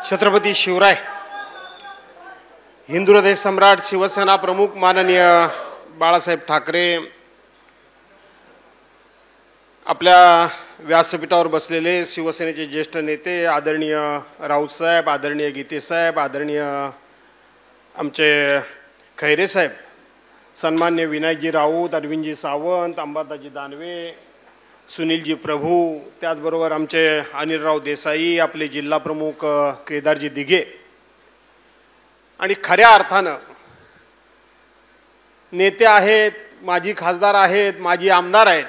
छत्रपती शिवराय, हिंदू हृदय सम्राट, शिवसेना प्रमुख माननीय बाळासाहेब ठाकरे, आपल्या व्यासपीठावर बसलेले शिवसेनेचे ज्येष्ठ नेते आदरणीय राऊत साहेब, आदरणीय गीते साहेब, आदरणीय आमचे खैरे साहेब, सन्मान्य विनायकजी राऊत, अरविंदजी सावंत, अंबादाजी दानवे, सुनीलजी प्रभू, त्याचबरोबर आमचे अनिलराव देसाई, आपले जिल्हा प्रमुख केदारजी दिघे आणि खऱ्या अर्थानं नेते आहेत, माजी खासदार आहेत, माजी आमदार आहेत,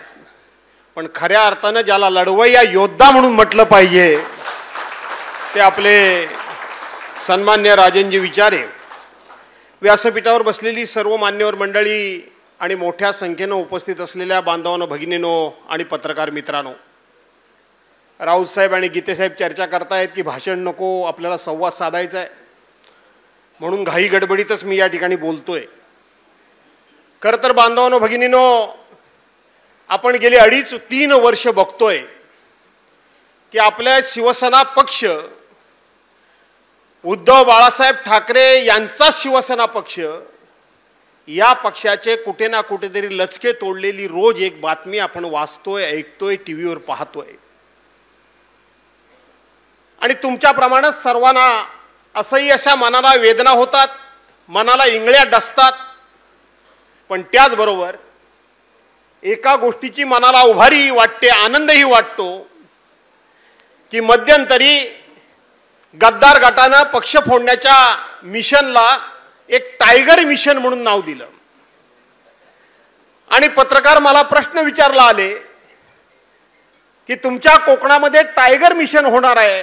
पण खऱ्या अर्थानं ज्याला लढवय्या योद्धा म्हणून म्हटलं पाहिजे ते आपले सन्मान्य राजेंद्रजी विचारे. व्यासपीठावर बसलेली सर्व मान्यवर मंडळी आणि मोठ्या संख्येनं उपस्थित असलेल्या बांधवांनो, भगिनींनो आणि पत्रकार मित्रांनो, राऊत साहेब आणि गीते साहेब चर्चा करतायत की भाषण नको, आपल्याला संवाद साधायचा आहे, म्हणून घाई गडबडीतच मी या ठिकाणी बोलतोय. खरं तर बांधवांनो, भगिनींनो, आपण गेली 2.5-3 वर्ष बघतोय की आपल्या शिवसेना पक्ष, उद्धव बाळासाहेब ठाकरे यांचा शिवसेना पक्ष, या पक्षाचे कुठे ना कुठेतरी लचके तोडलेली रोज एक बातमी आपण वाचतोय, ऐकतोय, टीव्हीवर पाहतोय. आणि तुमच्याप्रमाणे सर्वांना असंही अशा मनाला वेदना होतात, मनाला इंगळ्या डसतात, पण त्याचबरोबर एका गोष्टीची मनाला उभारी वाटते, आनंदही वाटतो की मध्यंतरी गद्दार गटानं पक्ष फोडण्याच्या मिशनला एक टायगर मिशन म्हणून नाव दिलं. आणि पत्रकार मला प्रश्न विचारला आले की तुमच्या कोकणामध्ये टायगर मिशन होणार आहे,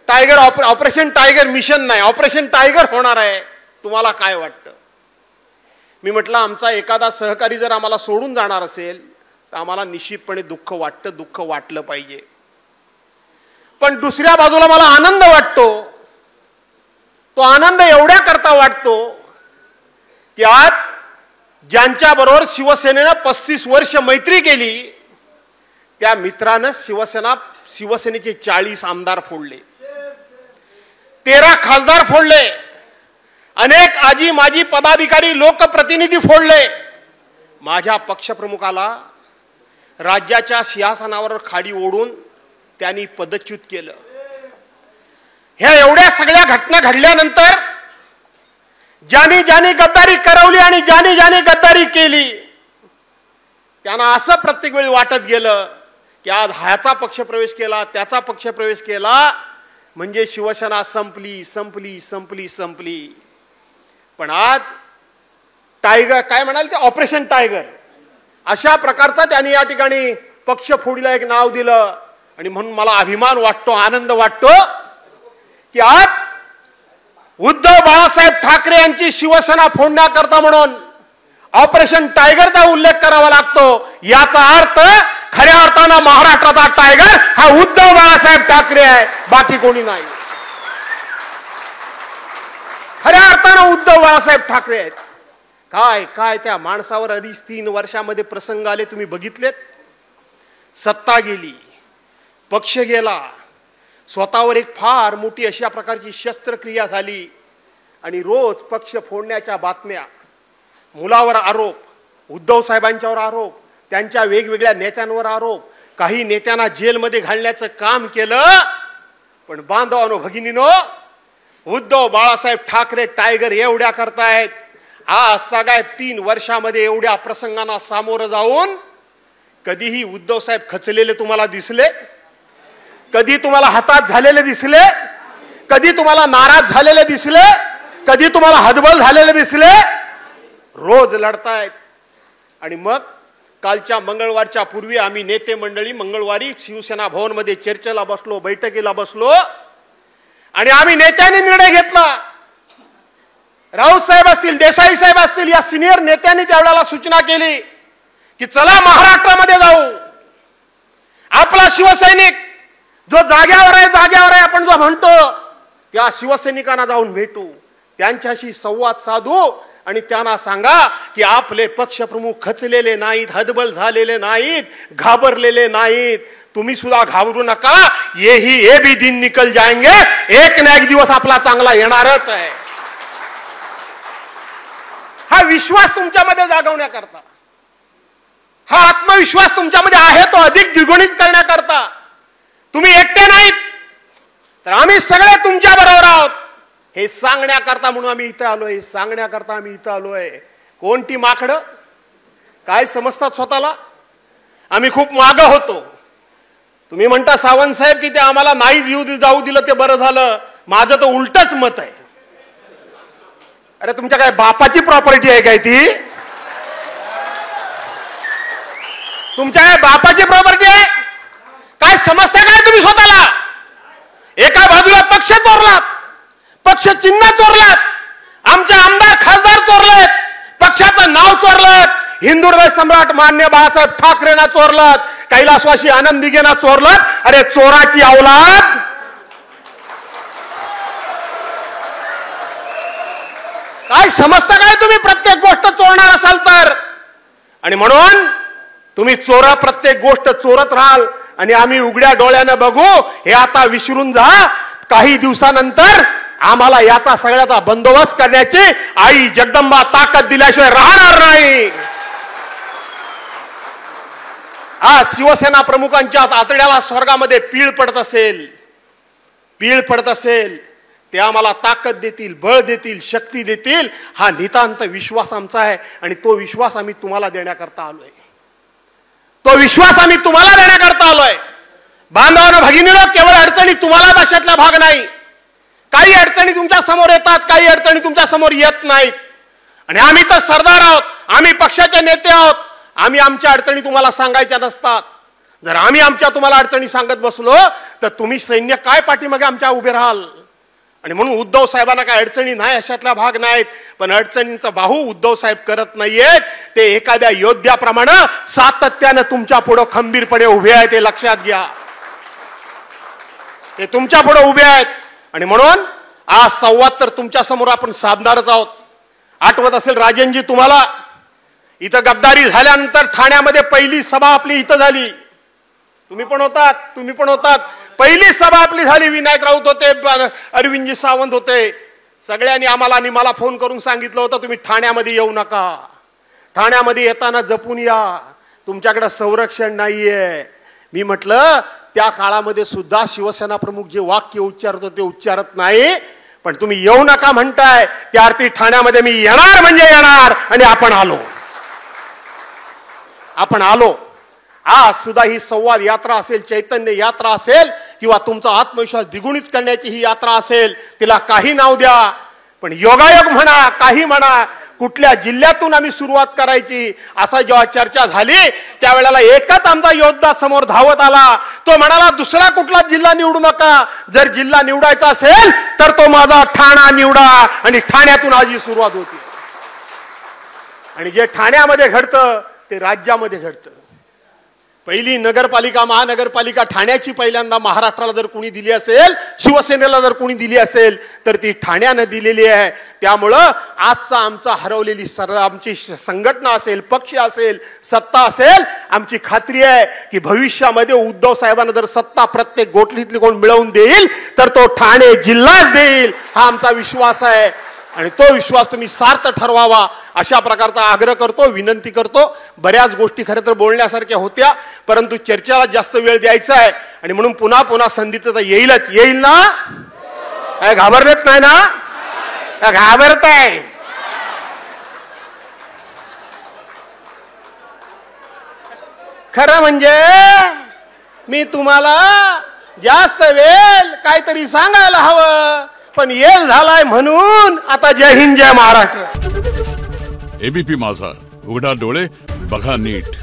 टायगर ऑपरेशन टायगर मिशन नाही, ऑपरेशन टायगर होणार आहे, तुम्हाला काय वाटतं? मी म्हटलं, आमचा एखादा सहकारी जर आम्हाला सोडून जाणार असेल तर आम्हाला निश्चितपणे दुःख वाटतं, दुःख वाटलं पाहिजे. पण दुसऱ्या बाजूला मला आनंद वाटतो. तो आनंद एवढ्या करता वाटतो की आज ज्यांच्याबरोबर शिवसेनेनं 35 वर्ष मैत्री केली त्या मित्रानं शिवसेनेचे 40 आमदार फोडले, 13 खासदार फोडले, अनेक आजी माजी पदाधिकारी लोकप्रतिनिधी फोडले. माझ्या पक्षप्रमुखाला राज्याच्या सिंहासनावर खाली ओढून त्यांनी पदच्युत केलं. ह्या एवढ्या सगळ्या घटना घडल्यानंतर ज्यांनी ज्यांनी गद्दारी करवली आणि ज्यांनी ज्यांनी गद्दारी केली त्यांना असं प्रत्येक वेळी वाटत गेलं की आज ह्याचा पक्ष प्रवेश केला, त्याचा पक्ष प्रवेश केला म्हणजे शिवसेना संपली संपली संपली संपली. पण आज टायगर काय म्हणाल ते ऑपरेशन टायगर अशा प्रकारचा त्यांनी या ठिकाणी पक्ष फोडीला एक नाव दिलं. आणि म्हणून मला अभिमान वाटतो, आनंद वाटतो की आज उद्धव बाळासाहेब ठाकरे यांची शिवसेना फोडण्याकरता म्हणून ऑपरेशन टायगरचा उल्लेख करावा लागतो. याचा अर्थ खऱ्या अर्थानं महाराष्ट्राचा टायगर हा उद्धव बाळासाहेब ठाकरे आहे, बाकी कोणी नाही. खऱ्या अर्थानं उद्धव बाळासाहेब ठाकरे आहेत. काय काय त्या माणसावर 2.5-3 वर्षामध्ये प्रसंग आले, तुम्ही बघितलेत. सत्ता गेली, पक्ष गेला, स्वतःवर एक फार मोठी अशा प्रकारची शस्त्रक्रिया झाली आणि रोज पक्ष फोडण्याच्या बातम्या, मुलावर आरोप, उद्धव साहेबांच्यावर आरोप, त्यांच्या वेगवेगळ्या नेत्यांवर आरोप, काही नेत्यांना जेलमध्ये घालण्याचं काम केलं. पण बांधवांनो, भगिनीनो, उद्धव बाळासाहेब ठाकरे टायगर एवढ्या करतायत. आज काय 3 वर्षामध्ये एवढ्या प्रसंगांना सामोरं जाऊन कधीही उद्धव साहेब खचलेले तुम्हाला दिसले? कधी तुम्हाला हताश झालेले दिसले? कधी तुम्हाला नाराज झालेले दिसले? कधी तुम्हाला हतबल झालेले दिसले? रोज लढतायत. आणि मग कालच्या मंगळवारच्या पूर्वी आम्ही नेते मंडळी मंगळवारी शिवसेना भवनमध्ये चर्चेला बसलो, बैठकीला बसलो आणि आम्ही नेत्यांनी निर्णय घेतला. राऊत साहेब असतील, देसाई साहेब असतील, या सिनियर नेत्यांनी त्यावेळेला सूचना केली की चला महाराष्ट्रामध्ये जाऊ. आपला शिवसैनिक जो जाग्यावर आहे आपण जो म्हणतो त्या शिवसैनिकांना जाऊन भेटू, त्यांच्याशी संवाद साधू आणि त्यांना सांगा की आपले पक्षप्रमुख खचलेले नाहीत, हतबल झालेले नाहीत, घाबरलेले नाहीत. तुम्ही सुद्धा घाबरू नका. ये भी दिन निकल जाएंगे. एक ना एक दिवस आपला चांगला येणारच आहे. हा विश्वास तुमच्यामध्ये जागवण्याकरता, हा आत्मविश्वास तुमच्यामध्ये आहे तो अधिक द्विगुणित करण्याकरता. तुम्ही एकटे नाहीत, तर आम्ही सगळे तुमच्या बरोबर आहोत हे सांगण्याकरता म्हणून आम्ही इथं आलोय. सांगण्याकरता आम्ही इथं आलोय. कोणती माकडं काय समजतात स्वतःला? आम्ही खूप मागं होतो. तुम्ही म्हणता सावंत साहेब की ते आम्हाला नाही जाऊ दिलं ते बरं झालं. माझं तर उलटच मत आहे. अरे तुमच्या काय बापाची प्रॉपर्टी आहे काय ती? तुमच्या काय बापाची प्रॉपर्टी आहे? काय समजता काय तुम्ही स्वतःला? एका बाजूला पक्ष चोरलात, पक्ष चिन्ह चोरलात, आमचे आमदार खासदार चोरलेत, पक्षाचं नाव चोरलात, हिंदू हृदय सम्राट मान्य बाळासाहेब ठाकरेंना चोरलात, कैलासवासी आनंद दिघेंना चोरलात. अरे चोराची औलाद. काय समजता काय तुम्ही प्रत्येक गोष्ट चोरणार असाल तर? आणि म्हणून तुम्ही चोरा प्रत्येक गोष्ट चोरत राहाल आणि आम्ही उघड्या डोळ्यानं बघू हे आता विसरून जा. काही दिवसानंतर आम्हाला याचा सगळ्याचा बंदोबस्त करण्याची आई जगदंबा ताकद दिल्याशिवाय राहणार नाही. आज शिवसेना प्रमुखांच्या आतड्याला स्वर्गामध्ये पीळ पडत असेल ते आम्हाला ताकद देतील, बळ देतील, शक्ती देतील. हा नितांत विश्वास आमचा आहे आणि तो विश्वास आम्ही तुम्हाला देण्याकरता आलोय. तो विश्वास आम्ही तुम्हाला देण्याकरता आलोय. बांधवांनो, भगिनीनो, केवळ अडचणी तुम्हाला भाषेतला भाग नाही. काही अडचणी तुमच्या समोर येतात, काही अडचणी तुमच्या समोर येत नाहीत. आणि आम्ही तर सरदार आहोत, आम्ही पक्षाचे नेते आहोत. आम्ही आमच्या अडचणी तुम्हाला सांगायच्या नसतात. जर आम्ही आमच्या तुम्हाला अडचणी सांगत बसलो तर तुम्ही सैन्य काय पाठीमागे आमच्या उभे राहाल? आणि म्हणून उद्धव साहेबांना काय अडचणी नाही अशातला भाग नाहीत. पण अडचणींचा बाहू उद्धव साहेब करत नाहीयेत. ते एखाद्या योद्ध्याप्रमाणे सातत्याने तुमच्या पुढे खंबीरपणे उभे आहेत. ते लक्षात घ्या. ते तुमच्या पुढे उभे आहेत. आणि म्हणून आज संवाद तर तुमच्या समोर आपण साधणारच आहोत. आठवत असेल राजनजी तुम्हाला, इथं गद्दारी झाल्यानंतर ठाण्यामध्ये पहिली सभा आपली इथं झाली. तुम्ही पण होतात. पहिली सभा आपली झाली. विनायक राऊत होते, अरविंदजी सावंत होते. सगळ्यांनी मला फोन करून सांगितलं होतं तुम्ही ठाण्यामध्ये येऊ नका. ठाण्यामध्ये येताना जपून या, तुमच्याकडे संरक्षण नाहीये. मी म्हटलं त्या काळामध्ये सुद्धा शिवसेना प्रमुख जे वाक्य उच्चारत होते उच्चारत नाही. पण तुम्ही येऊ नका म्हणताय, त्या अर्थी ठाण्यामध्ये मी येणार म्हणजे येणार. आणि आपण आलो. आज सुद्धा ही संवाद यात्रा असेल, चैतन्य यात्रा असेल, किंवा तुमचा आत्मविश्वास द्विगुणित करण्याची ही यात्रा असेल, तिला काही नाव द्या. पण योगायोग म्हणा, काही म्हणा, कुठल्या जिल्ह्यातून आम्ही सुरुवात करायची असा जेव्हा चर्चा झाली त्यावेळेला एकच आमचा योद्धा समोर धावत आला. तो म्हणाला दुसरा कुठला जिल्हा निवडू नका. जर जिल्हा निवडायचा असेल तर तो माझा ठाणा निवडा. आणि ठाण्यातून आज ही सुरुवात होती. आणि जे ठाण्यामध्ये घडतं ते राज्यामध्ये घडतं. पहिली नगरपालिका, महानगरपालिका ठाण्याची पहिल्यांदा महाराष्ट्राला जर कोणी दिली असेल, शिवसेनेला जर कोणी दिली असेल तर ती ठाण्यानं दिलेली आहे. त्यामुळं आजचा आमचा हरवलेली आमची संघटना असेल, पक्ष असेल, सत्ता असेल, आमची खात्री आहे की भविष्यामध्ये उद्धव साहेबांना जर सत्ता प्रत्येक गोठलीतली कोण मिळवून देईल तर तो ठाणे जिल्हाच देईल. हा आमचा विश्वास आहे. आणि तो विश्वास तुम्ही सार्थ ठरवावा अशा प्रकारचा आग्रह करतो, विनंती करतो. बऱ्याच गोष्टी खरं तर बोलण्यासारख्या होत्या, परंतु चर्चेला जास्त वेळ द्यायचा आहे. आणि म्हणून पुन्हा संधी तर येईल ना? काय घाबरत नाही ना? काय घाबरत आहे? खरं म्हणजे मी तुम्हाला जास्त वेळ काहीतरी सांगायला हवं, पण येल झालाय म्हणून आता जय हिंद, जय महाराष्ट्र. एबीपी माझा, उघडा डोळे बघा नीट.